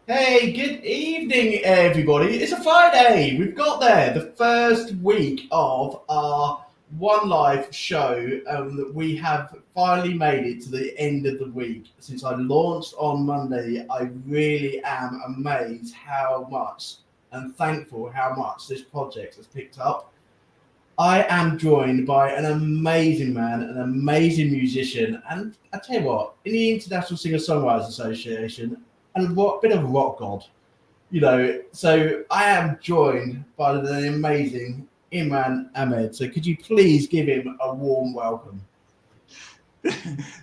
Hey, good evening, everybody. It's a Friday. We've got there the first week of our One Life show. We have finally made it to the end of the week. Since I launched on Monday, I really am amazed how much and thankful how much this project has picked up. I am joined by an amazing man, an amazing musician, and I tell you what, in the International Singer-Songwriters Association, and what bit of a rock god. So I am joined by the amazing Imran Ahmed. So could you please give him a warm welcome?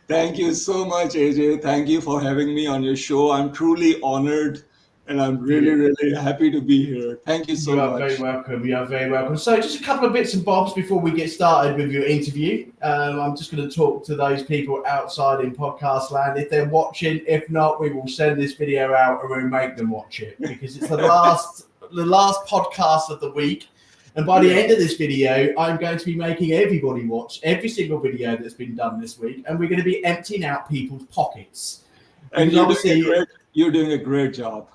Thank you so much, AJ. Thank you for having me on your show. I'm truly honored and I'm really, You, really happy to be here. Thank you so you are very much. welcome. You are very welcome. So just a couple of bits and bobs before we get started with your interview. I'm just going to talk to those people outside in podcast land. If they're watching, if not, we will send this video out and we'll make them watch it because it's the last podcast of the week. And by the Yeah. end of this video, I'm going to be making everybody watch every single video that's been done this week, and we're going to be emptying out people's pockets. And Because obviously, you're doing a great job.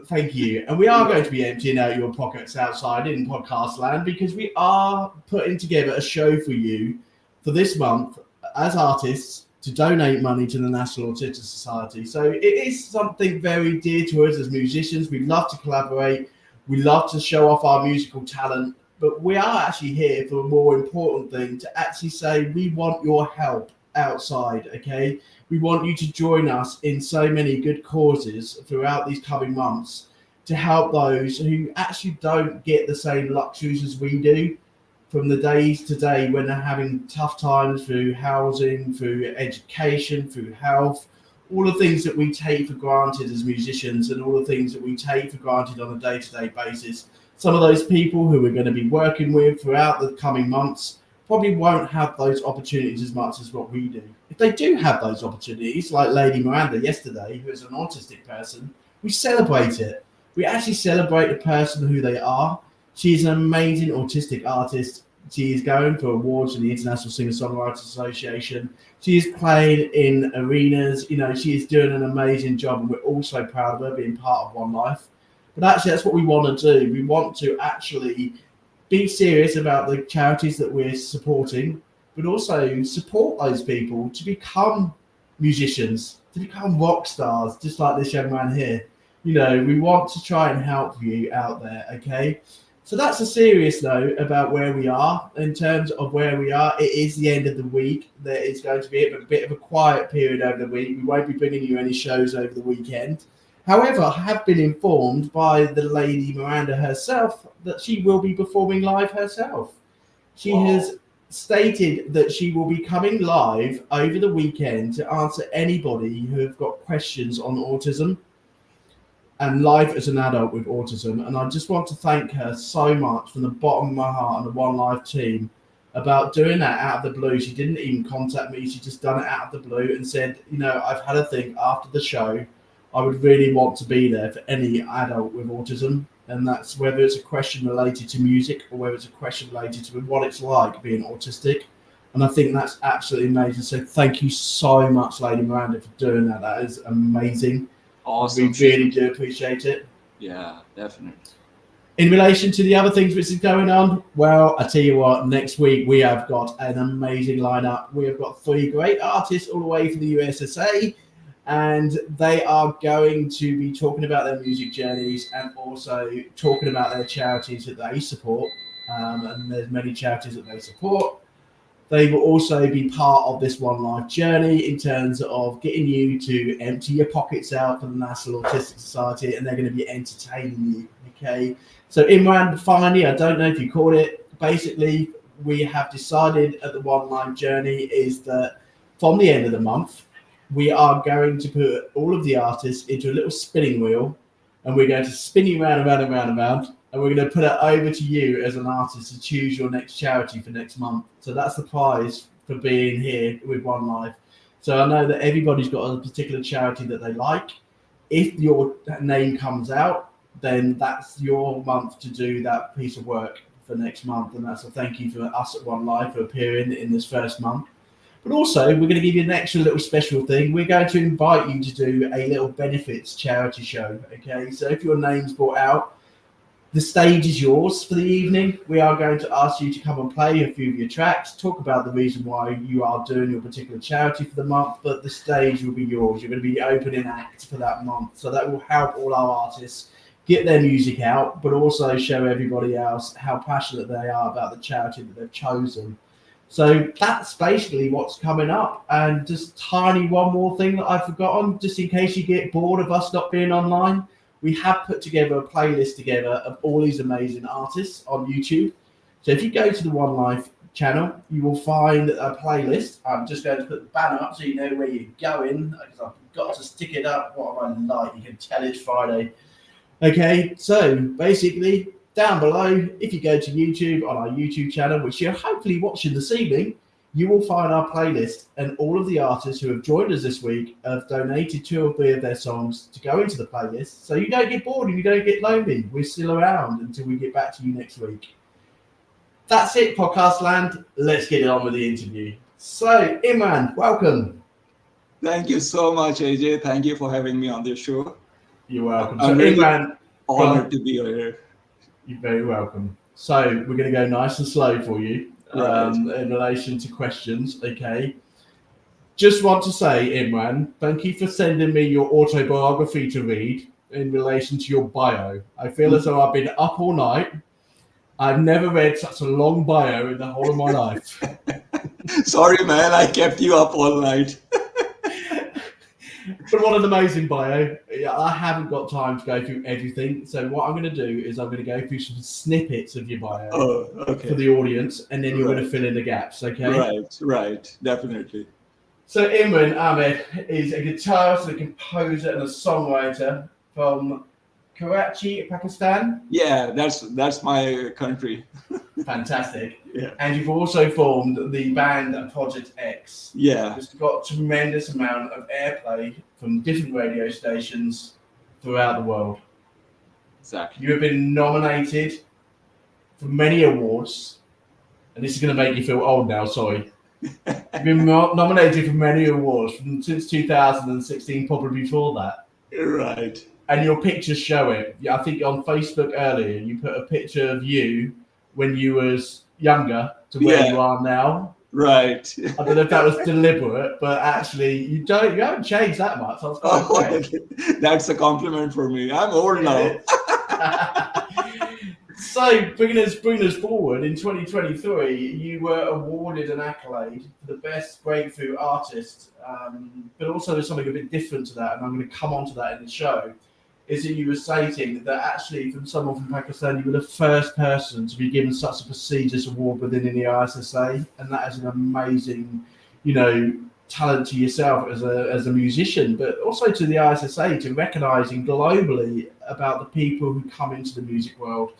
thank you. And we are going to be emptying out your pockets outside in podcast land because we are putting together a show for you for this month as artists to donate money to the National Autistic Society. So it is something very dear to us as musicians. We love to collaborate. We love to show off our musical talent. But we are actually here for a more important thing to actually say we want your help outside, okay? We want you to join us in so many good causes throughout these coming months to help those who actually don't get the same luxuries as we do from the days to day when they're having tough times through housing, through education, through health, all the things that we take for granted as musicians and all the things that we take for granted on a day-to-day basis. Some of those people who we're going to be working with throughout the coming months probably won't have those opportunities as much as what we do. If they do have those opportunities, like Lady Miranda yesterday, who is an autistic person, we celebrate it. We actually celebrate the person who they are. She's an amazing autistic artist. She is going for awards in the International Singer-Songwriters Association. She is playing in arenas. She is doing an amazing job, and we're all so proud of her being part of One Life. But actually, that's what we want to do. We want to actually be serious about the charities that we're supporting, but also support those people to become musicians, to become rock stars, just like this young man here. We want to try and help you out there, okay? So that's a serious note about where we are. In terms of where we are, it is the end of the week. There is going to be a bit of a quiet period over the week. We won't be bringing you any shows over the weekend. However, I have been informed by the lady Miranda herself that she will be performing live herself. She Wow. has stated that she will be coming live over the weekend to answer anybody who have got questions on autism and life as an adult with autism. And I just want to thank her so much from the bottom of my heart and the One Life team about doing that out of the blue. She didn't even contact me. She just done it out of the blue and said, I've had a think after the show. I would really want to be there for any adult with autism. And that's whether it's a question related to music or whether it's a question related to what it's like being autistic. And I think that's absolutely amazing. So thank you so much, Lady Miranda, for doing that. That is amazing. We Awesome. really do appreciate it. Yeah, definitely. In relation to the other things which is going on, well, I tell you what, next week we have got an amazing lineup. We have got three great artists all the way from the USSA, and they are going to be talking about their music journeys and also talking about their charities that they support. And there's many charities that they support. They will also be part of this One Life journey in terms of getting you to empty your pockets out for the National Autistic Society, and they're going to be entertaining you. Okay. So, Imran, finally, I don't know if you caught it. Basically, we have decided at the One Life journey is that from the end of the month, we are going to put all of the artists into a little spinning wheel, and we're going to spin you round and round and round and round, and we're going to put it over to you as an artist to choose your next charity for next month. So that's the prize for being here with One Life. So I know that everybody's got a particular charity that they like. If your name comes out, then that's your month to do that piece of work for next month. And that's a thank you for us at One Life for appearing in this first month. But also, we're going to give you an extra little special thing. We're going to invite you to do a little benefits charity show. Okay, so if your name's brought out, the stage is yours for the evening. We are going to ask you to come and play a few of your tracks, talk about the reason why you are doing your particular charity for the month, but the stage will be yours. You're going to be the opening act for that month. So that will help all our artists get their music out, but also show everybody else how passionate they are about the charity that they've chosen. So that's basically what's coming up. And just tiny one more thing that I've forgotten, just in case you get bored of us not being online. We have put together a playlist together of all these amazing artists on YouTube. So if you go to the One Life channel, you will find a playlist. I'm just going to put the banner up so you know where you're going, because I've got to stick it up. What am I like? You can tell it's Friday. Okay, so basically down below, if you go to YouTube, on our YouTube channel, which you're hopefully watching this evening, you will find our playlist, and all of the artists who have joined us this week have donated 2 or 3 of their songs to go into the playlist. So you don't get bored and you don't get lonely. We're still around until we get back to you next week. That's it, podcast land. Let's get on with the interview. So, Imran, welcome. Thank you so much, AJ. Thank you for having me on this show. You're welcome. I'm so, really Imran, honored to be here. You're very welcome. So, we're going to go nice and slow for you. Right. In relation to questions, okay. Just want to say, Imran, thank you for sending me your autobiography to read in relation to your bio. I feel as though I've been up all night. I've never read such a long bio in the whole of my life. Sorry, man, I kept you up all night. But what an amazing bio. I haven't got time to go through everything. So what I'm going to do is I'm going to go through some snippets of your bio for the audience, and then you're going to fill in the gaps, okay? Right, definitely. So Imran Ahmed is a guitarist, a composer, and a songwriter from Karachi, Pakistan. Yeah, that's my country. Fantastic. Yeah. And you've also formed the band Project X. Yeah. It's got a tremendous amount of airplay from different radio stations throughout the world. Exactly. You have been nominated for many awards, and this is going to make you feel old now, sorry. You've been nominated for many awards since 2016, probably before that. Right. And your pictures show it. I think on Facebook earlier, you put a picture of you when you was younger to where you are now. Right. I don't know if that was deliberate, but actually you haven't changed that much. I was quite That's a compliment for me. I'm old now. So bringing us forward, in 2023, you were awarded an accolade for the best breakthrough artist, but also there's something a bit different to that, and I'm going to come on to that in the show, is that you were stating that actually from someone from Pakistan, you were the first person to be given such a prestigious award within the ISSA, and that is an amazing, talent to yourself as a musician, but also to the ISSA, to recognising globally about the people who come into the music world,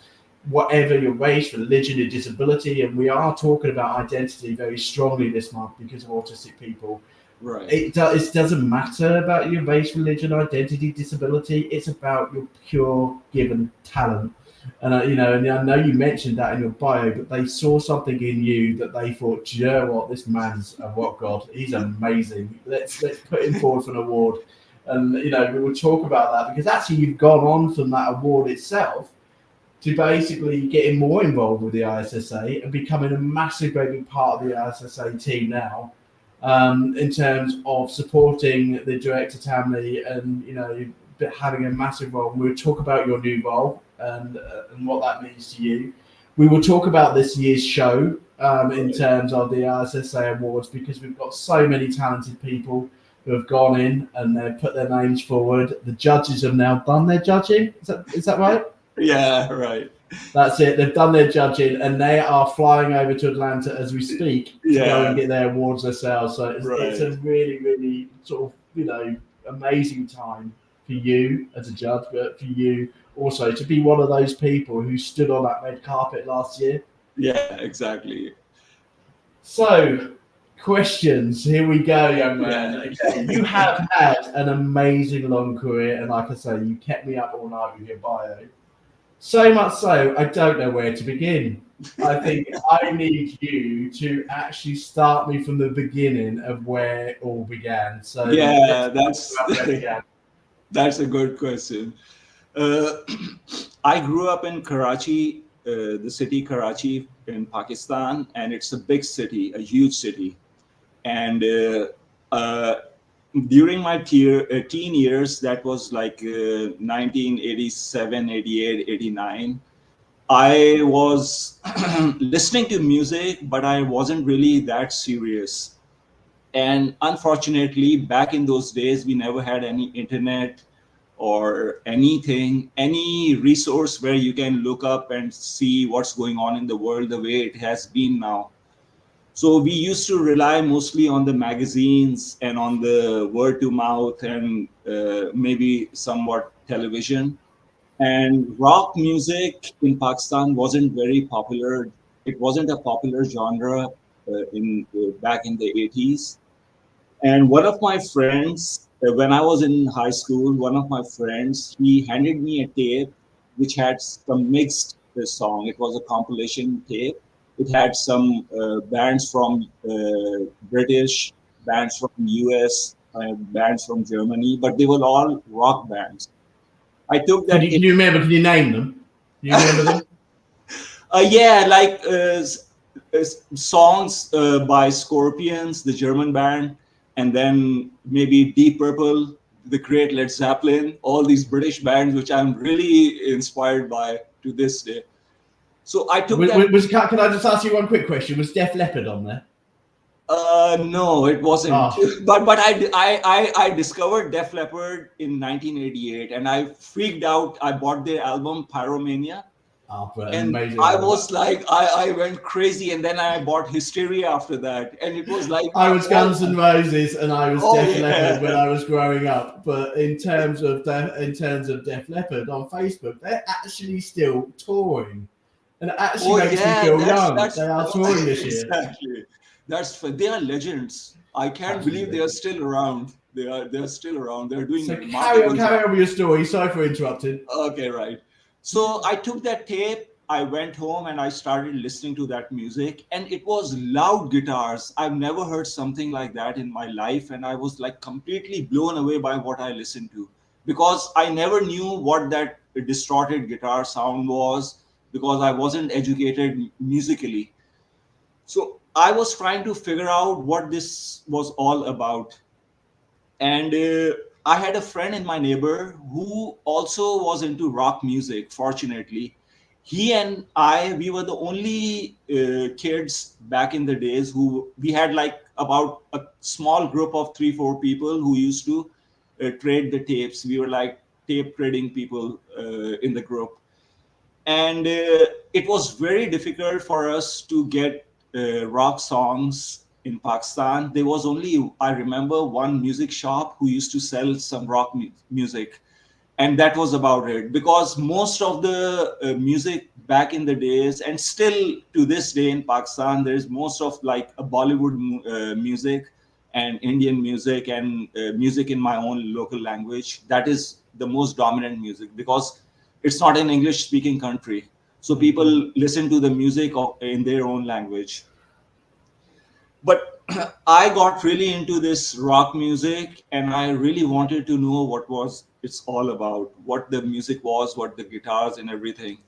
whatever your race, religion, your disability, and we are talking about identity very strongly this month because of autistic people. Right. It doesn't matter about your race, religion, identity, disability. It's about your pure given talent. And and I know you mentioned that in your bio, but they saw something in you that they thought, do you know what, this man's a rock god. He's amazing. Let's put him forward for an award. And we will talk about that because actually you've gone on from that award itself to basically getting more involved with the ISSA and becoming a massive, very big part of the ISSA team now, in terms of supporting the director Tammy and having a massive role. We'll talk about your new role and what that means to you. We will talk about this year's show in terms of the ISSA Awards, because we've got so many talented people who have gone in and they've put their names forward. The judges have now done their judging. Is that right? Yeah, right. That's it. They've done their judging and they are flying over to Atlanta as we speak to go and get their awards themselves. So it's a really, really sort of, amazing time for you as a judge, but for you also to be one of those people who stood on that red carpet last year. Yeah, exactly. So, questions. Here we go, young man. Yeah. Okay. You have had an amazing long career, and like I say, you kept me up all night with your bio. So much so, I don't know where to begin. I think I need you to actually start me from the beginning of where it all began. So Yeah, where it began. that's a good question. Uh, I grew up in Karachi, the city Karachi in Pakistan, and it's a big city, a huge city. And uh, during my teen years, that was like 1987, 88, 89, I was listening to music, but I wasn't really that serious. And unfortunately, back in those days, we never had any internet or anything, any resource where you can look up and see what's going on in the world the way it has been now. So we used to rely mostly on the magazines and on the word to mouth and maybe somewhat television. And rock music in Pakistan wasn't very popular. It wasn't a popular genre in back in the 80s. And one of my friends, when I was in high school, one of my friends, he handed me a tape which had some mixed song. It was a compilation tape. It had some bands from British, bands from US, bands from Germany, but they were all rock bands. I took Can that you, tape. can you remember? Can you name them? Do you remember them? Yeah, like songs by Scorpions, the German band, and then maybe Deep Purple, the great Led Zeppelin, all these British bands, which I'm really inspired by to this day. So I took that. Can I just ask you one quick question? Was Def Leppard on there? No, it wasn't. Oh, But I discovered Def Leppard in 1988, and I freaked out. I bought their album Pyromania, but and amazing. I was like, I went crazy, and then I bought Hysteria after that, and it was like I was Guns N' Roses and I was Oh, Def yeah. Leppard when I was growing up. But in terms of Def Leppard on Facebook, they're actually still touring, and it actually Oh makes me yeah, feel young. that's They are touring this year. exactly. They are legends. I can't believe they Absolutely. are still around. They're still around. They're doing a So carry remarkable job. on with your story. Sorry for interrupting. Okay, right. So I took that tape, I went home and I started listening to that music, and it was loud guitars. I've never heard something like that in my life, and I was like completely blown away by what I listened to because I never knew what that distorted guitar sound was because I wasn't educated musically. So I was trying to figure out what this was all about. And I had a friend in my neighbor who also was into rock music. Fortunately, he and we were the only kids back in the days who we had like about a small group of 3 4 people who used to trade the tapes. We were like tape trading people in the group, and it was very difficult for us to get rock songs in Pakistan. There was only, I remember, one music shop who used to sell some rock music, and that was about it. Because most of the music back in the days, and still to this day in Pakistan, there's most of like a Bollywood music and Indian music and music in my own local language. That is the most dominant music because it's not an English speaking country. So people listen to the music in their own language. But I got really into this rock music and I really wanted to know what was it's all about, what the music was, what the guitars and everything.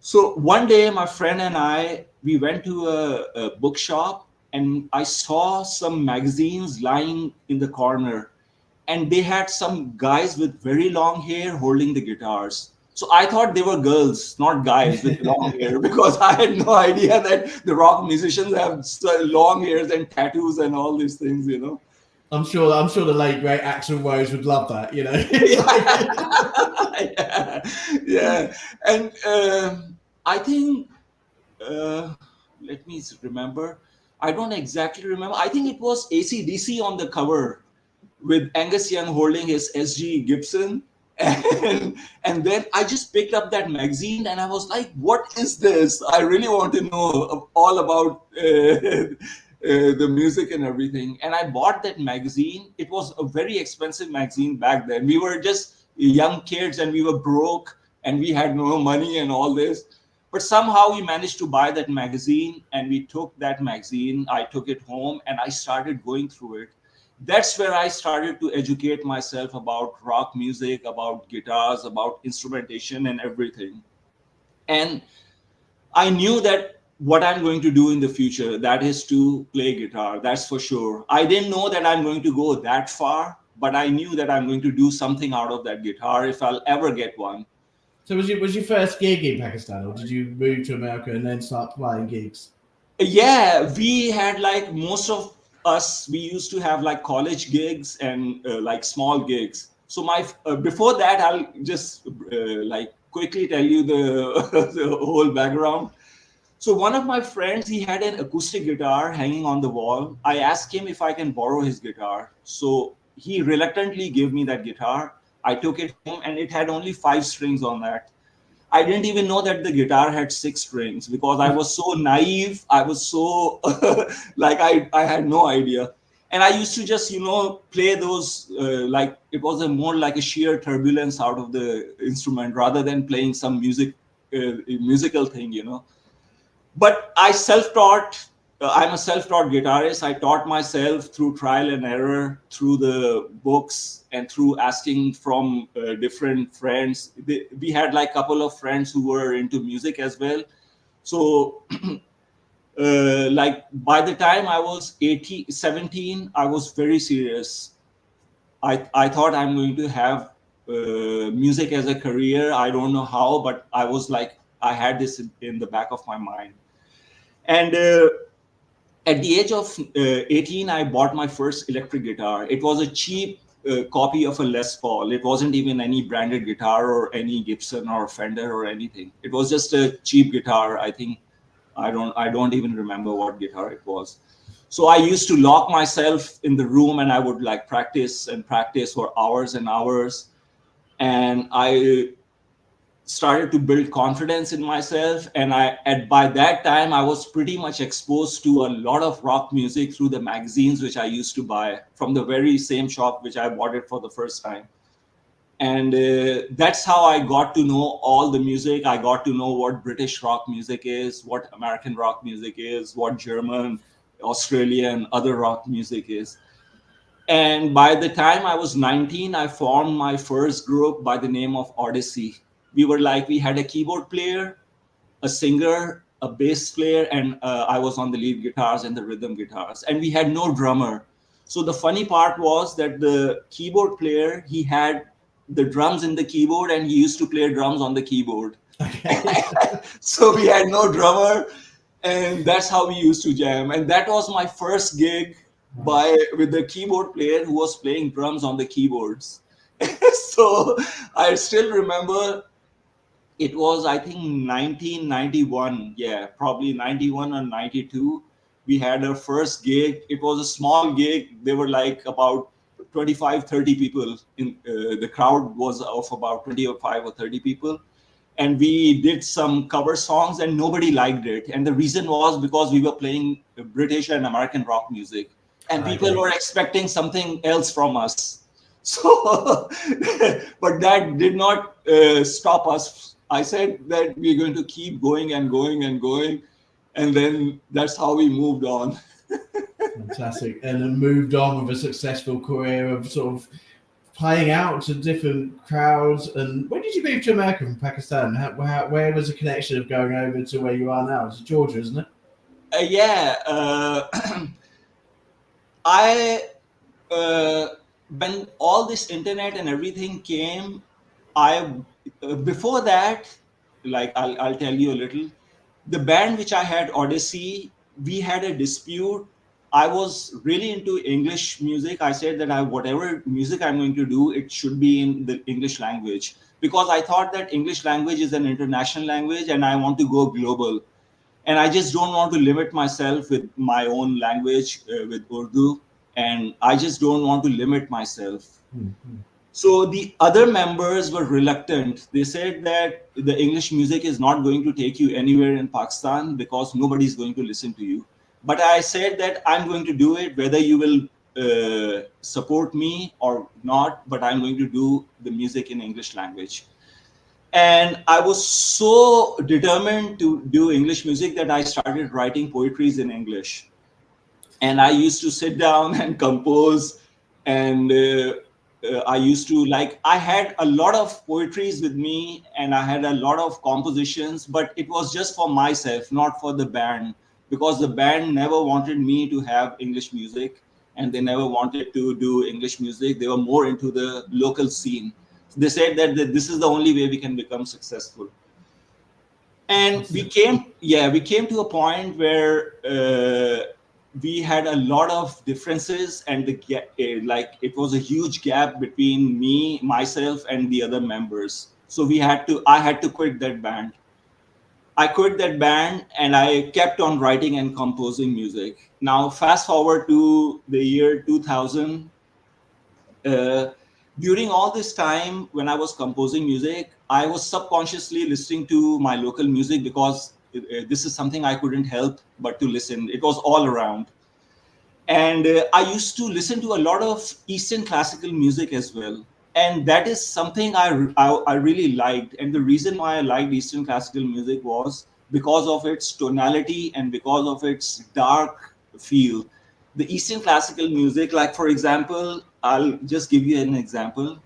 So one day my friend and I, we went to a bookshop and I saw some magazines lying in the corner, and they had some guys with very long hair holding the guitars. So I thought they were girls, not guys with long hair, because I had no idea that the rock musicians have long hairs and tattoos and all these things, you know. I'm sure the late great Axl Rose would love that. You know. Yeah, yeah. And I think, let me remember. I don't exactly remember. I think it was AC/DC on the cover with Angus Young holding his SG Gibson. And then I just picked up that magazine and I was like, what is this? I really want to know all about the music and everything. And I bought that magazine. It was a very expensive magazine back then. We were just young kids and we were broke and we had no money and all this. But somehow we managed to buy that magazine, and we took that magazine. I took it home and I started going through it. That's where I started to educate myself about rock music, about guitars, about instrumentation, and everything. And I knew that what I'm going to do in the future, that is to play guitar. That's for sure. I didn't know that I'm going to go that far, but I knew that I'm going to do something out of that guitar if I'll ever get one. So was your first gig in Pakistan, or did you move to America and then start playing gigs? Yeah, we had like most of us, we used to have like college gigs and like small gigs. So my before that, I'll just like quickly tell you the the whole background. So one of my friends, he had an acoustic guitar hanging on the wall. I asked him if I can borrow his guitar. So he reluctantly gave me that guitar. I took it home and it had only 5 strings on that. I didn't even know that the guitar had 6 strings because I was so naive. I was so like I had no idea. And I used to just, play those like it was a more like a sheer turbulence out of the instrument rather than playing some musical thing. But I self-taught. I'm a self-taught guitarist. I taught myself through trial and error, through the books, and through asking from different friends. We had like a couple of friends who were into music as well. So like by the time I was 18, 17, I was very serious. I thought I'm going to have music as a career. I don't know how, but I was like, I had this in the back of my mind. And at the age of 18, I bought my first electric guitar. It was a cheap copy of a Les Paul. It wasn't even any branded guitar or any Gibson or Fender or anything. It was just a cheap guitar. I think I don't even remember what guitar it was. So I used to lock myself in the room and I would like practice and practice for hours and hours. And I started to build confidence in myself, and by that time I was pretty much exposed to a lot of rock music through the magazines which I used to buy from the very same shop which I bought it for the first time. And that's how I got to know all the music. I got to know what British rock music is, what American rock music is, what German, Australian, other rock music is. And by the time I was 19, I formed my first group by the name of Odyssey. We had a keyboard player, a singer, a bass player, and I was on the lead guitars and the rhythm guitars. And we had no drummer. So the funny part was that the keyboard player, he had the drums in the keyboard and he used to play drums on the keyboard. Okay. So we had no drummer, and that's how we used to jam. And that was my first gig with the keyboard player who was playing drums on the keyboards. So I still remember it was, I think, 1991. Yeah, probably 91 or 92. We had our first gig. It was a small gig. There were like about 25, 30 people. The crowd was of about 25 or 30 people. And we did some cover songs and nobody liked it. And the reason was because we were playing British and American rock music. And people were expecting something else from us. So, but that did not stop us. I said that we're going to keep going and going and going. And then that's how we moved on. Fantastic. And then moved on with a successful career of sort of playing out to different crowds. And when did you move to America from Pakistan? Where was the connection of going over to where you are now? It's Georgia, isn't it? Yeah. I when all this internet and everything came, I before that, like I'll tell you a little. The band which I had, Odyssey, we had a dispute. I was really into English music. I said that whatever music I'm going to do, it should be in the English language, because I thought that English language is an international language and I want to go global. And I just don't want to limit myself with my own language, with Urdu, and I just don't want to limit myself. Mm-hmm. So the other members were reluctant. They said that the English music is not going to take you anywhere in Pakistan because nobody's going to listen to you. But I said that I'm going to do it whether you will support me or not, but I'm going to do the music in English language. And I was so determined to do English music that I started writing poetries in English. And I used to sit down and compose. And I used to, like, I had a lot of poetries with me and I had a lot of compositions, but it was just for myself, not for the band, because the band never wanted me to have English music and they never wanted to do English music. They were more into the local scene. They said that this is the only way we can become successful. And we came to a point where we had a lot of differences, and like it was a huge gap between me, myself, and the other members. So I had to quit that band. I quit that band and I kept on writing and composing music. Now fast forward to the year 2000. uh, During all this time when I was composing music, I was subconsciously listening to my local music, because this is something I couldn't help but to listen. It was all around. And I used to listen to a lot of Eastern classical music as well. And that is something I really liked. And the reason why I liked Eastern classical music was because of its tonality and because of its dark feel. The Eastern classical music, like for example, I'll just give you an example.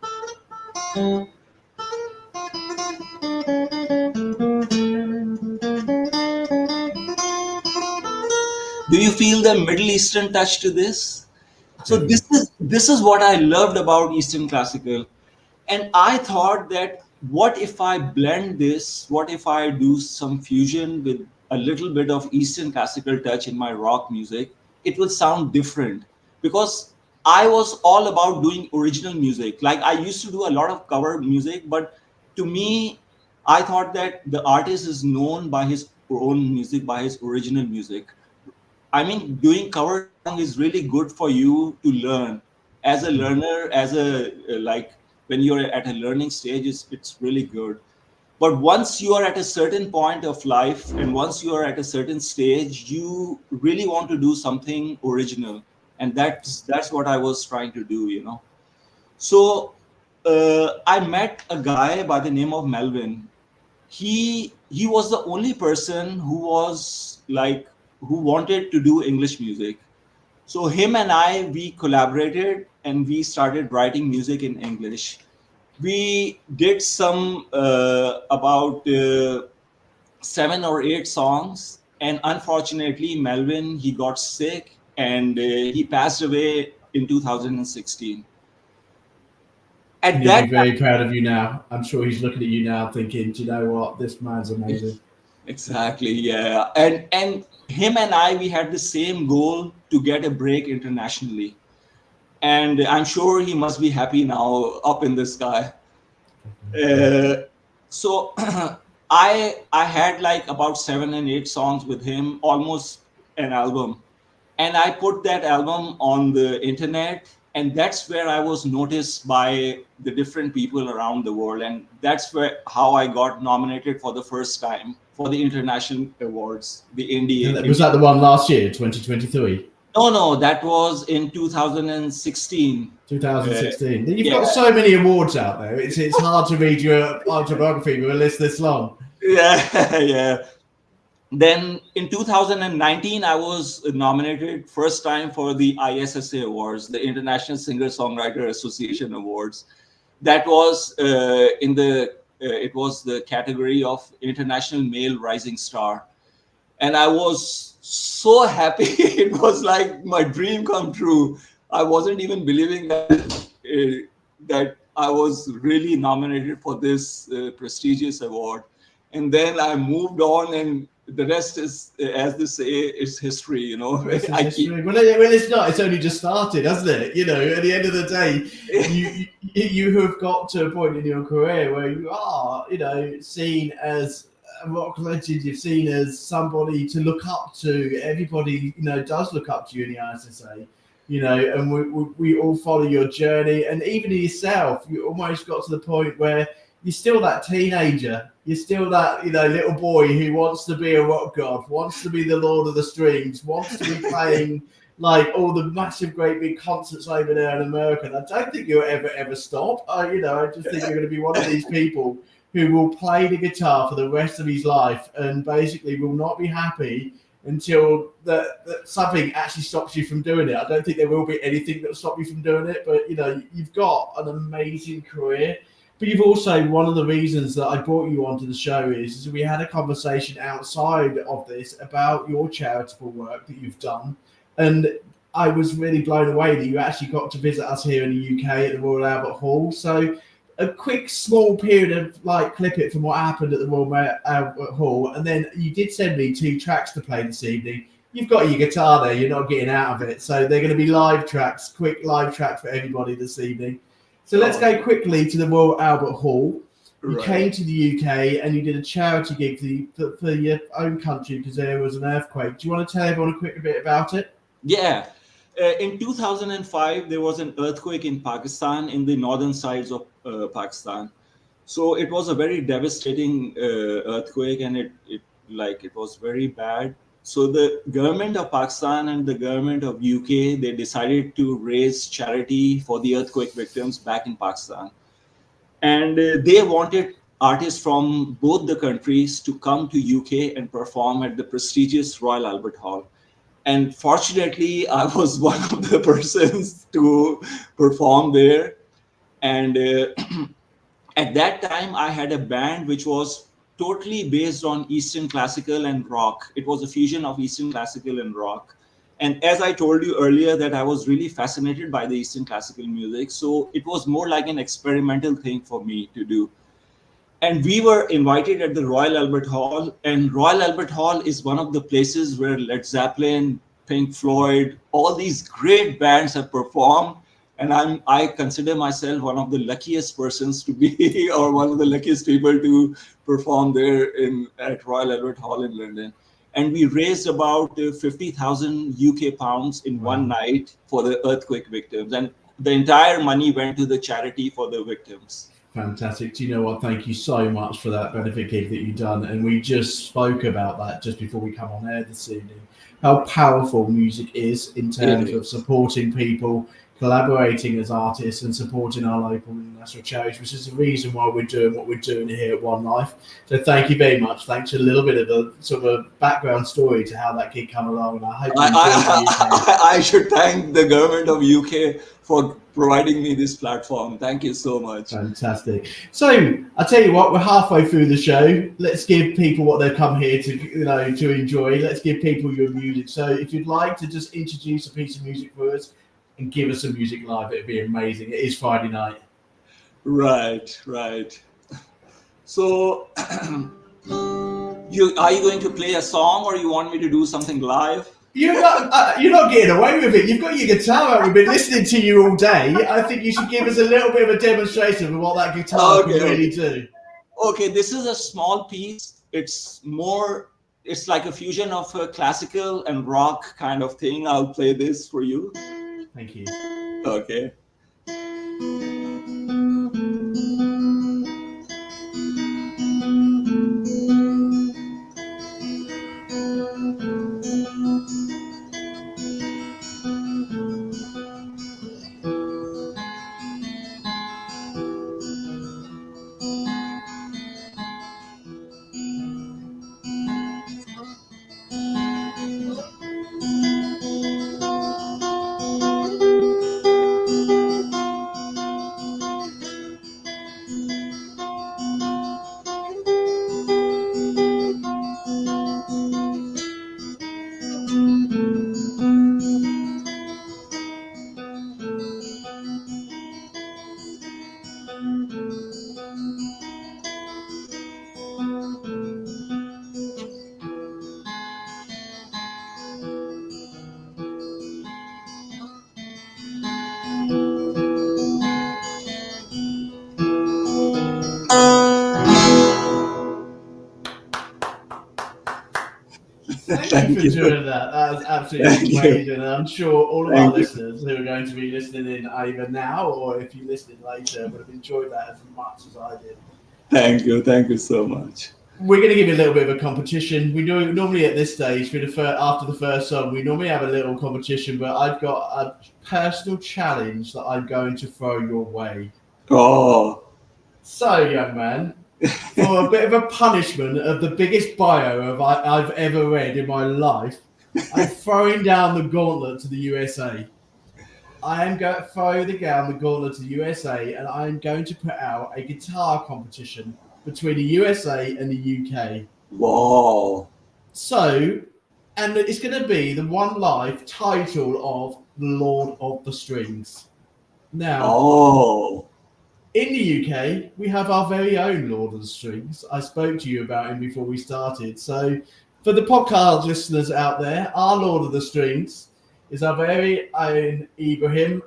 Do you feel the Middle Eastern touch to this? So this is what I loved about Eastern classical. And I thought that, what if I blend this? What if I do some fusion with a little bit of Eastern classical touch in my rock music? It will sound different, because I was all about doing original music. Like I used to do a lot of cover music, but to me, I thought that the artist is known by his own music, by his original music. I mean, doing cover song is really good for you to learn. As a learner, as a like when you're at a learning stage, it's really good. But once you are at a certain point of life and once you are at a certain stage, you really want to do something original, and that's what I was trying to do, you know. So I met a guy by the name of Melvin. He was the only person who was like, who wanted to do English music. So him and I, we collaborated and we started writing music in English. We did some about 7 or 8 songs, and unfortunately Melvin, he got sick and he passed away in 2016. At He'll be that very proud of you now. I'm sure he's looking at you now thinking, do you know what? This man's amazing. Exactly, yeah. And him and I, we had the same goal to get a break internationally. And I'm sure he must be happy now up in the sky. Uh, so I had like about 7 and 8 songs with him, almost an album. And I put that album on the internet, and that's where I was noticed by the different people around the world. And that's where how I got nominated for the first time for the international awards, the Was Indie. that the one last year, 2023? No, that was in 2016. Uh, 2016. You've got yeah, so many awards out there. It's hard to read your autobiography with a list this long. yeah, yeah. Then in 2019, I was nominated first time for the ISSA Awards, the International Singer-Songwriter Association Awards. That was it was the category of International Male Rising Star, and I was so happy. It was like my dream come true. I wasn't even believing that I was really nominated for this prestigious award. And then I moved on, and the rest is, as they say, is history. You know, This is I keep. history. Well, it's not. It's only just started, hasn't it? You know, at the end of the day, you have got to a point in your career where you are, seen as a rock legend. You're seen as somebody to look up to. Everybody, does look up to you in the ISSA. And we all follow your journey, and even yourself, you almost got to the point where you're still that teenager. You're still that, little boy who wants to be a rock god, wants to be the Lord of the Strings, wants to be playing like all the massive, great big concerts over there in America. And I don't think you'll ever stop. I just think you're going to be one of these people who will play the guitar for the rest of his life and basically will not be happy until that something actually stops you from doing it. I don't think there will be anything that will stop you from doing it, but you know, you've got an amazing career. But you've also, one of the reasons that I brought you onto the show is we had a conversation outside of this about your charitable work that you've done. And I was really blown away that you actually got to visit us here in the UK at the Royal Albert Hall. So a quick small period of like clip it from what happened at the Royal Albert Hall. And then you did send me 2 tracks to play this evening. You've got your guitar there, you're not getting out of it. So they're going to be live tracks, quick live tracks for everybody this evening. So let's go quickly to the Royal Albert Hall. You came to the UK and you did a charity gig for your own country because there was an earthquake. Do you want to tell everyone a quick bit about it? Yeah. In 2005, there was an earthquake in Pakistan, in the northern sides of Pakistan. So it was a very devastating earthquake, and it was very bad. So the government of Pakistan and the government of UK, they decided to raise charity for the earthquake victims back in Pakistan. And they wanted artists from both the countries to come to UK and perform at the prestigious Royal Albert Hall. And fortunately, I was one of the persons to perform there. And at that time, I had a band which was totally based on Eastern classical and rock. It was a fusion of Eastern classical and rock. And as I told you earlier, that I was really fascinated by the Eastern classical music. So it was more like an experimental thing for me to do. And we were invited at the Royal Albert Hall. And Royal Albert Hall is one of the places where Led Zeppelin, Pink Floyd, all these great bands have performed. And I consider myself one of the luckiest persons to be, or one of the luckiest people to perform there at Royal Albert Hall in London. And we raised about 50,000 UK pounds in one night for the earthquake victims. And the entire money went to the charity for the victims. Fantastic. Do you know what? Thank you so much for that benefit gig that you've done. And we just spoke about that just before we come on air this evening, how powerful music is in terms of supporting people, collaborating as artists and supporting our local and national charities, which is the reason why we're doing what we're doing here at One Life. So thank you very much. Thanks for a little bit of a sort of background story to how that gig came along. And I hope I should thank the government of UK for providing me this platform. Thank you so much. Fantastic. So I tell you what, we're halfway through the show. Let's give people what they've come here to enjoy. Let's give people your music. So if you'd like to just introduce a piece of music for us and give us some music live, it'd be amazing. It is Friday night. Right. So are you going to play a song, or you want me to do something live? You're not getting away with it. You've got your guitar out. We've been listening to you all day. I think you should give us a little bit of a demonstration of what that guitar can really do. Okay, this is a small piece. It's like a fusion of a classical and rock kind of thing. I'll play this for you. Thank you. Okay. Thank you for doing that. That was absolutely amazing. And I'm sure all of our listeners who are going to be listening in either now or if you listen later would have enjoyed that as much as I did. Thank you so much. We're going to give you a little bit of a competition. We do normally at this stage, after the first song, we normally have a little competition, but I've got a personal challenge that I'm going to throw your way. Oh. So, young man, for a bit of a punishment of the biggest bio I've ever read in my life, I'm throwing down the gauntlet to the USA. I am going to throw down the gauntlet to the USA, and I am going to put out a guitar competition between the USA and the UK. Wow. So, and it's going to be the One Life title of Lord of the Strings. Now, Oh. in the UK, we have our very own Lord of the Strings. I spoke to you about him before we started. So, for the podcast listeners out there, our Lord of the Strings is our very own Ibrahim.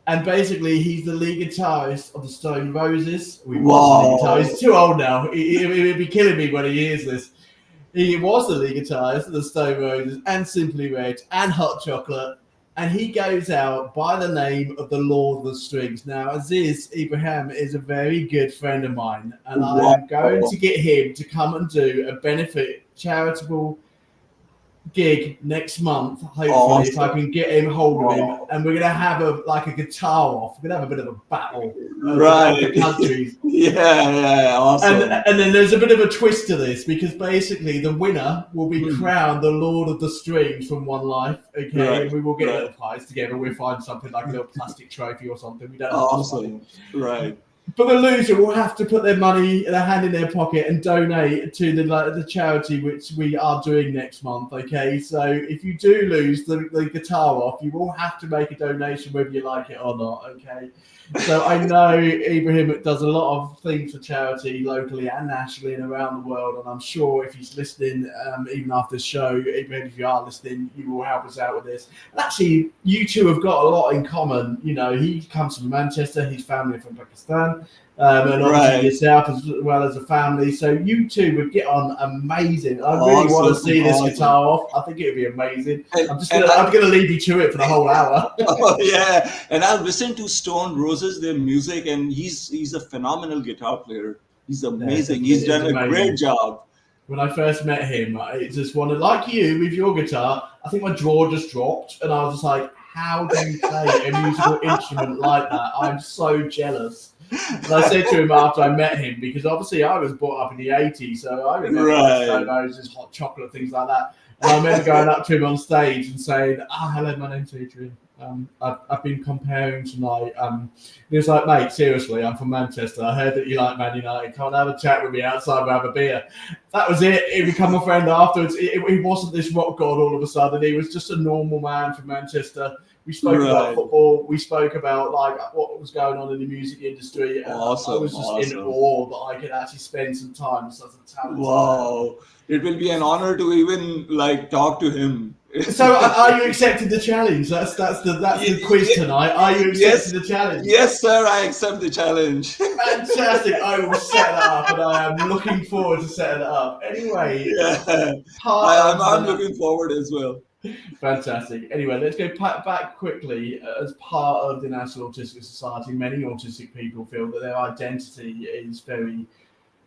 And basically, he's the lead guitarist of the Stone Roses. We was the lead guitarist. He's too old now. He'd be killing me when he hears this. He was the lead guitarist of the Stone Roses and Simply Red and Hot Chocolate. And he goes out by the name of the Lord of the Strings. Now, Aziz Ibrahim is a very good friend of mine. And I am going to get him to come and do a benefit charitable gig next month, hopefully, if I can get him hold of him, and we're gonna have a guitar off. We're gonna have a bit of a battle, right? Of the countries. Yeah, awesome. And then there's a bit of a twist to this because basically the winner will be crowned the Lord of the Strings from One Life. Okay, right. And we will get a little prize together. We'll find something like a little plastic trophy or something. We don't have awesome, right? But the loser will have to put their hand in their pocket and donate to the charity which we are doing next month. Okay, so if you do lose the guitar off, you will have to make a donation whether you like it or not. Okay, so I know Ibrahim does a lot of things for charity locally and nationally and around the world, and I'm sure if he's listening, even after the show, Ibrahim, if you are listening, you will help us out with this. And actually, you two have got a lot in common. You know, he comes from Manchester, his family are from Pakistan. And obviously yourself as well as a family. So you two would get on amazing. I really want to see this guitar off. I think it would be amazing. I'm gonna leave you to it for the whole hour. Oh, yeah, and I've listened to Stone Roses, their music, and he's a phenomenal guitar player. He's amazing. He's done a great job. When I first met him, I just wanted, like you with your guitar, I think my jaw just dropped, and I was just like, how do you play a musical instrument like that? I'm so jealous. And I said to him after I met him, because obviously I was brought up in the 80s, so I remember Stone Roses, Hot Chocolate, things like that. And I remember going up to him on stage and saying, hello, my name's Adrian. I've been comparing tonight. He was like, mate, seriously, I'm from Manchester. I heard that you like Man United. Come and have a chat with me outside and have a beer. That was it. He became a friend afterwards. He wasn't this rock god all of a sudden. He was just a normal man from Manchester. We spoke about football. We spoke about what was going on in the music industry. Awesome. I was just in awe that I could actually spend some time with such a talented man. It will be an honor to even talk to him. So, are you accepting the challenge? That's the quiz tonight. Are you accepting the challenge? Yes, sir. I accept the challenge. Fantastic! I will set that up, and I am looking forward to setting it up. Anyway, I'm looking forward as well. Fantastic. Anyway, let's go back quickly. As part of the National Autistic Society, many autistic people feel that their identity is very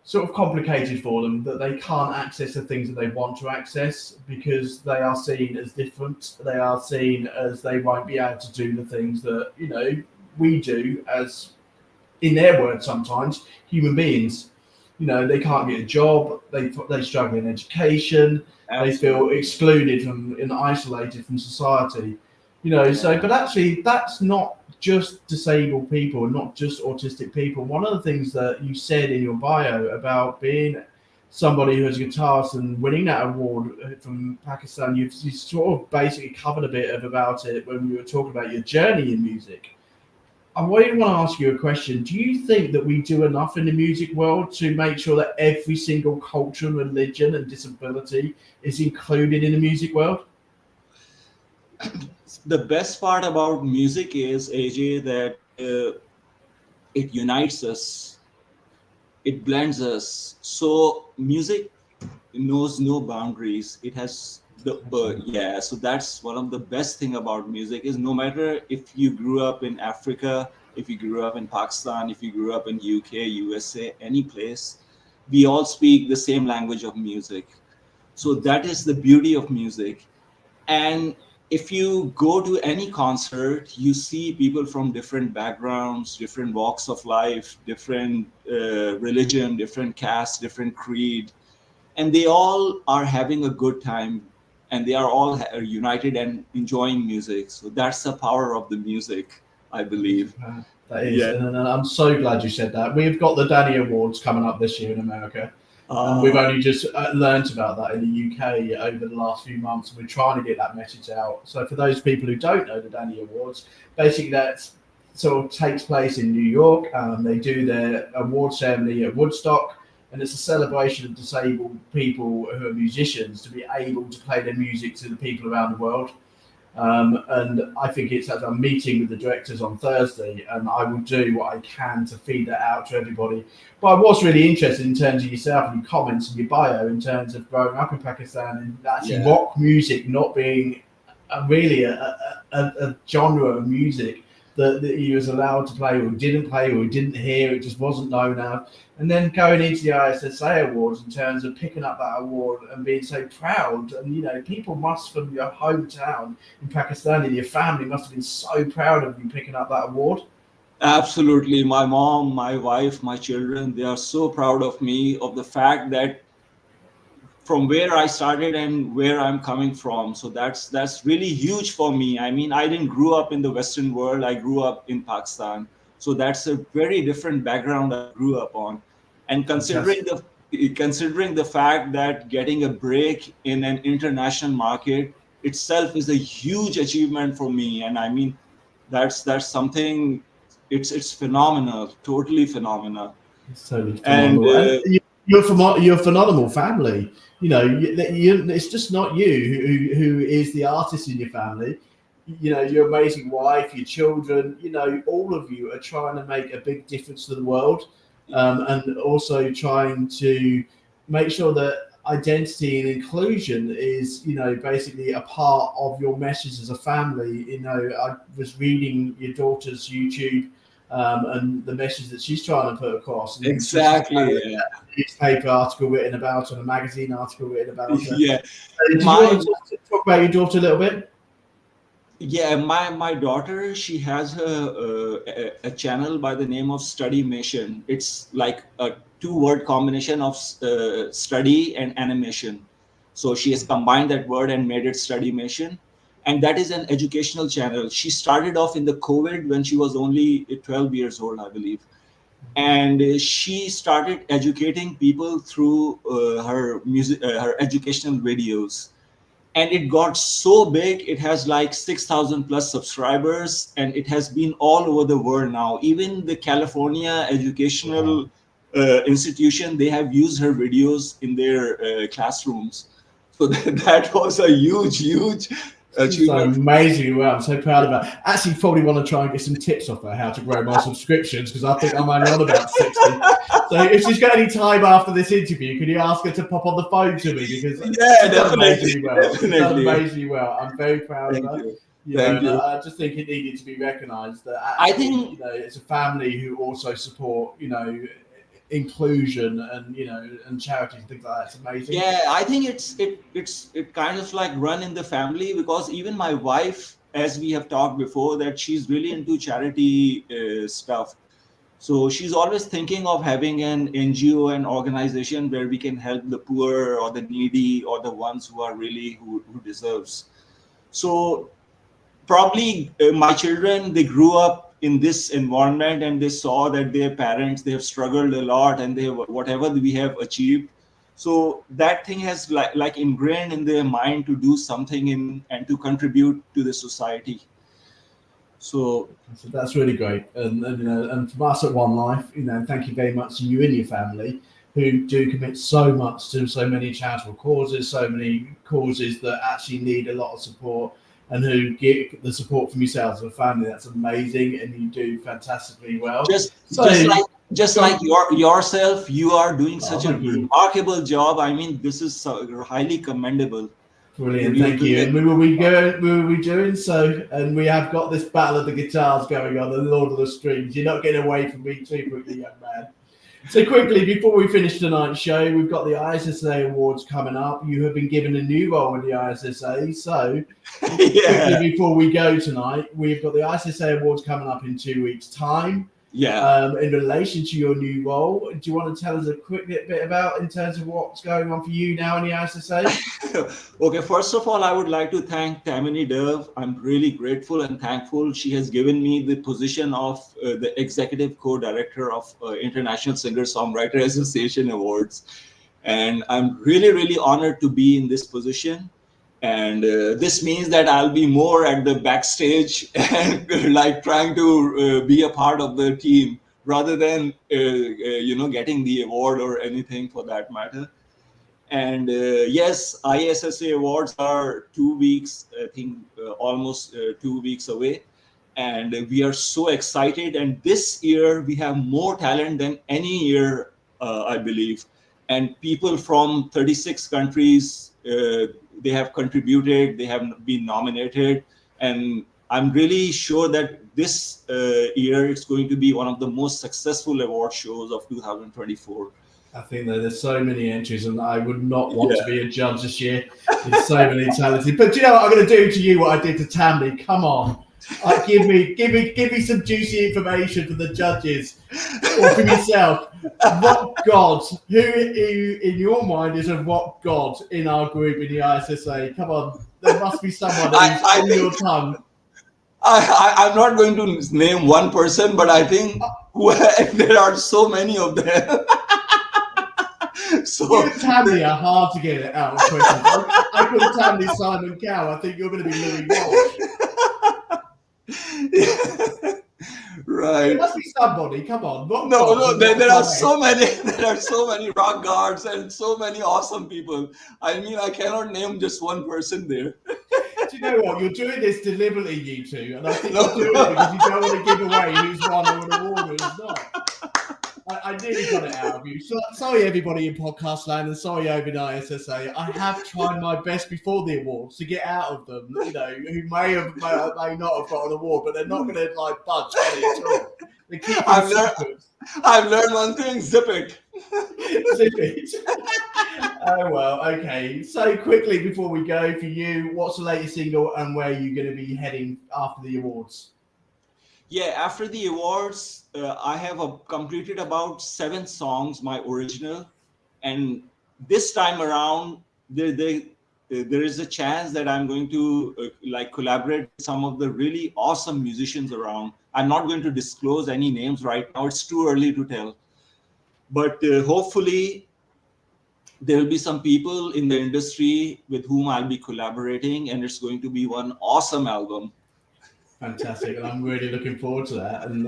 sort of complicated for them, that they can't access the things that they want to access because they are seen as different. They are seen as they won't be able to do the things that, we do as, in their words sometimes, human beings. They can't get a job, they struggle in education, They feel excluded and isolated from society. But actually that's not just disabled people, not just autistic people. One of the things that you said in your bio about being somebody who is a guitarist and winning that award from Pakistan, you sort of basically covered a bit about it when we were talking about your journey in music. I really want to ask you a question. Do you think that we do enough in the music world to make sure that every single culture, religion, and disability is included in the music world? The best part about music is, AJ, that it unites us, it blends us. So music knows no boundaries. It has so that's one of the best thing about music is no matter if you grew up in Africa, if you grew up in Pakistan, if you grew up in UK, USA, any place, we all speak the same language of music. So that is the beauty of music. And if you go to any concert, you see people from different backgrounds, different walks of life, different religion, different caste, different creed, and they all are having a good time, and they are all united and enjoying music. So that's the power of the music, I believe. That is, Yeah. and I'm so glad you said that. We've got the Danny Awards coming up this year in America. And we've only just learnt about that in the UK over the last few months. We're trying to get that message out. So for those people who don't know the Danny Awards, basically that sort of takes place in New York. They do their award ceremony at Woodstock, and it's a celebration of disabled people who are musicians to be able to play their music to the people around the world. And I think it's as I'm meeting with the directors on Thursday, and I will do what I can to feed that out to everybody. But I was really interested in terms of yourself and your comments and your bio in terms of growing up in Pakistan and actually rock music not being really a genre of music that you was allowed to play or didn't play or didn't hear. It just wasn't known of. And then going into the ISSA Awards in terms of picking up that award and being so proud. And, you know, people must from your hometown in Pakistan and your family must have been so proud of you picking up that award. Absolutely. My mom, my wife, my children, they are so proud of me, of the fact that from where I started and where I'm coming from. So that's really huge for me. I mean, I didn't grow up in the Western world. I grew up in Pakistan. So that's a very different background I grew up on. And considering the fact that getting a break in an international market itself is a huge achievement for me. And I mean, that's something, it's phenomenal, totally phenomenal. It's totally And phenomenal. And you're a phenomenal family. You know, it's just not you who is the artist in your family. You know, your amazing wife, your children, you know, all of you are trying to make a big difference to the world, and also trying to make sure that identity and inclusion is, you know, basically a part of your message as a family. You know, I was reading your daughter's YouTube, and the message that she's trying to put across. And exactly. a newspaper article written about her, and a magazine article written about her. Yeah. Do you want to talk about your daughter a little bit? Yeah, my daughter, she has a channel by the name of Studymation. It's like a two-word combination of study and animation. So she has combined that word and made it Studymation. And that is an educational channel. She started off in the COVID when she was only 12 years old, I believe. And she started educating people through her music, her educational videos. And it got so big, it has like 6,000 plus subscribers, and it has been all over the world now. Even the California educational institution, they have used her videos in their classrooms. So that was a huge achievement. Amazingly well. I'm so proud of her. Actually, probably want to try and get some tips off her how to grow my subscriptions, because I think I'm only on about 60. So if she's got any time after this interview, could you ask her to pop on the phone to me? Because yeah, definitely. She's done amazingly well. I'm very proud of her. Thank you. I just think it needed to be recognised that actually, I think, you know, it's a family who also support, you know, inclusion and, you know, and charities and things like that. It's amazing. Yeah, I think it kind of like run in the family, because even my wife, as we have talked before, that she's really into charity stuff. So she's always thinking of having an NGO, an organization where we can help the poor or the needy or the ones who are really who deserves. So probably my children, they grew up in this environment, and they saw that their parents, they have struggled a lot, and they have, whatever we have achieved, so that thing has like ingrained in their mind to do something in and to contribute to the society. So that's really great. And you know, and from us at One Life, you know, thank you very much to you and your family who do commit so much to so many charitable causes, so many causes that actually need a lot of support, and who get the support from yourselves as a family. That's amazing, and you do fantastically well. Just like yourself, you are doing such a remarkable job. I mean, this is highly commendable. Brilliant, thank you. And we will be doing so, and we have got this battle of the guitars going on, the Lord of the Strings. You're not getting away from me too quickly, young man. So quickly, before we finish tonight's show, we've got the ISSA Awards coming up. You have been given a new role in the ISSA. So quickly, before we go tonight, we've got the ISSA Awards coming up in 2 weeks' time. In relation to your new role, do you want to tell us a quick bit about in terms of what's going on for you now in the ISSA? Okay, first of all, I would like to thank Tammany Dove. I'm really grateful and thankful. She has given me the position of the executive co-director of International Singer-Songwriter Association Awards. And I'm really, really honored to be in this position. And this means that I'll be more at the backstage and like trying to be a part of the team rather than, getting the award or anything for that matter. And yes, ISSA Awards are 2 weeks, I think almost 2 weeks away. And we are so excited. And this year we have more talent than any year, I believe. And people from 36 countries, they have contributed, they have been nominated. And I'm really sure that this year it's going to be one of the most successful award shows of 2024. I think that there's so many entries, and I would not want to be a judge this year. There's so many talented. But do you know what I'm going to do to you? What I did to Tammy? Come on, give me some juicy information for the judges or for yourself. What god? Who in your mind is a rock god in our group in the ISSA? Come on, there must be someone who's on your tongue. I'm not going to name one person, but I think there are so many of them. So you and Tammy are hard to get it out of questions. I call Tammy Simon Cowell. I think you're going to be Louis Walsh. Right. There must be somebody. Come on. No. There are so many. There are so many rock guards and so many awesome people. I mean, I cannot name just one person there. Do you know what? You're doing this deliberately, you two, and I think you're doing it because you don't want to give away who's won or an award or who's not. I nearly got it out of you. So, sorry, everybody in podcast land, and sorry, over in ISSA. I have tried my best before the awards to get out of them. You know, who may not have got an award, but they're not going to like budge on it at all. They keep I've learned one thing: zip it. Zip it. Oh well, okay. So quickly before we go, for you, what's the latest single and where are you going to be heading after the awards? Yeah, after the awards, I have completed about 7 songs, my original, and this time around, there is a chance that I'm going to collaborate with some of the really awesome musicians around. I'm not going to disclose any names right now; it's too early to tell. But hopefully, there will be some people in the industry with whom I'll be collaborating, and it's going to be one awesome album. Fantastic, and I'm really looking forward to that. And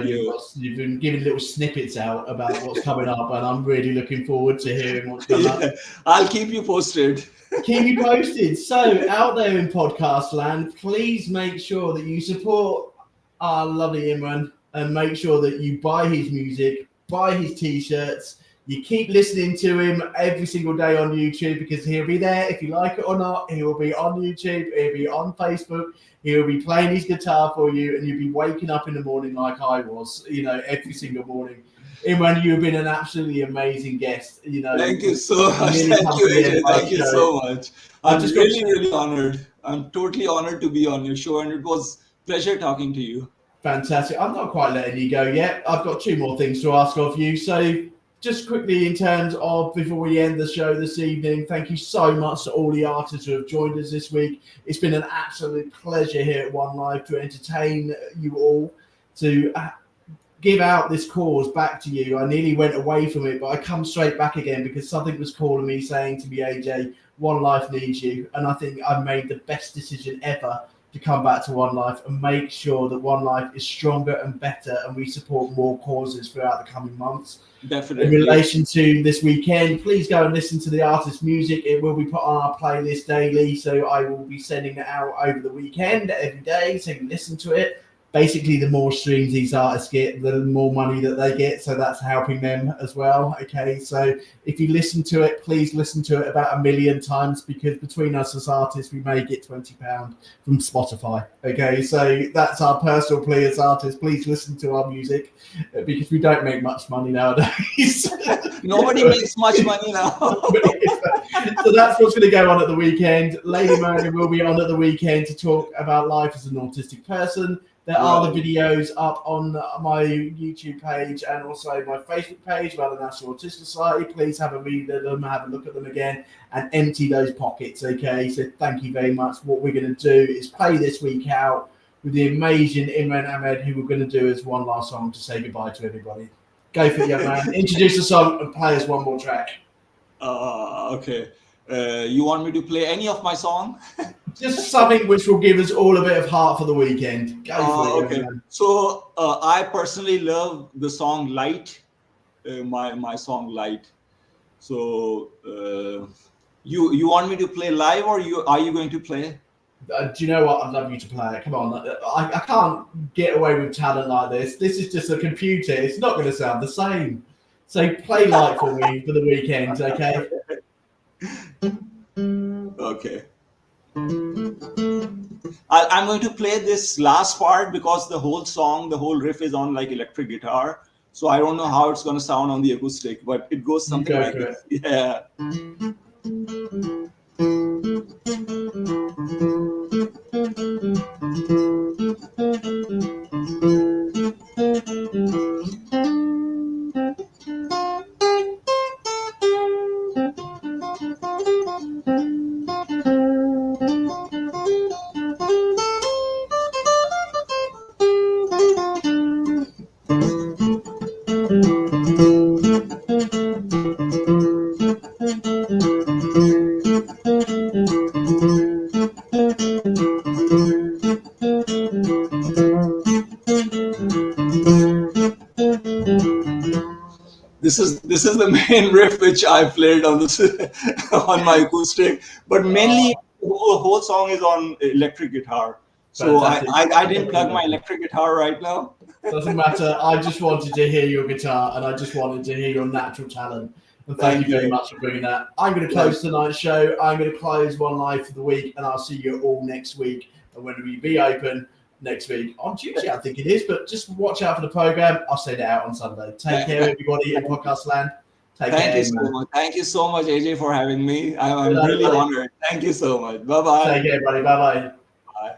you've been giving little snippets out about what's coming up, and I'm really looking forward to hearing what's coming up. I'll keep you posted. Keep you posted. So, out there in podcast land, please make sure that you support our lovely Imran and make sure that you buy his music, buy his t-shirts. You keep listening to him every single day on YouTube because he'll be there if you like it or not. He will be on YouTube. He'll be on Facebook. He'll be playing his guitar for you, and you'll be waking up in the morning like I was, every single morning. Imran, you've been an absolutely amazing guest. Thank you so much. Thank you, AJ. Thank you so much. I'm just really honored. I'm totally honored to be on your show, and it was a pleasure talking to you. Fantastic. I'm not quite letting you go yet. I've got 2 more things to ask of you. So just quickly, in terms of before we end the show this evening, thank you so much to all the artists who have joined us this week. It's been an absolute pleasure here at One Life to entertain you all, to give out this cause back to you. I nearly went away from it, but I come straight back again because something was calling me, saying to me, AJ, One Life needs you. And I think I've made the best decision ever to come back to One Life and make sure that One Life is stronger and better, and we support more causes throughout the coming months. Definitely. In relation to this weekend, please go and listen to the artist's music. It will be put on our playlist daily, so I will be sending it out over the weekend every day, so you can listen to it. basically the more streams these artists get, the more money that they get. So that's helping them as well. Okay, so if you listen to it, please listen to it about 1 million times, because between us as artists, we may get £20 from Spotify. Okay, so that's our personal plea as artists. Please listen to our music, because we don't make much money nowadays. Nobody makes much money now. So that's what's going to go on at the weekend. Lady Mary will be on at the weekend to talk about life as an autistic person. There are the videos up on my YouTube page and also my Facebook page about the National Autistic Society. Please have a read of them, have a look at them again, and empty those pockets, okay? So thank you very much. What we're going to do is play this week out with the amazing Imran Ahmed, who we're going to do as one last song to say goodbye to everybody. Go for it, young man. Introduce the song and play us one more track. Okay. You want me to play any of my song? Just something which will give us all a bit of heart for the weekend. Go for it. Okay. Man. So I personally love the song Light, my song Light. So you want me to play live, or are you going to play? Do you know what? I'd love you to play it. Come on. I can't get away with talent like this. This is just a computer. It's not going to sound the same. So play Light for me for the weekend, okay? Okay. I'm going to play this last part because the whole song, the whole riff is on like electric guitar. So I don't know how it's going to sound on the acoustic, but it goes something like this. Yeah. This is the main riff which I played on this on my acoustic, but mainly the whole song is on electric guitar. So I didn't plug my electric guitar right now. Doesn't matter. I just wanted to hear your guitar, and I just wanted to hear your natural talent. And thank you very much for bringing that. I'm going to close tonight's show. I'm going to close One Live for the week, and I'll see you all next week. And when we be open next week on Tuesday, I think it is. But just watch out for the program. I'll send it out on Sunday. Take care, everybody in podcast land. Thank you so much. Thank you so much, AJ, for having me. I'm really honored. Thank you so much. Bye bye. Take care, buddy. Bye bye. Bye.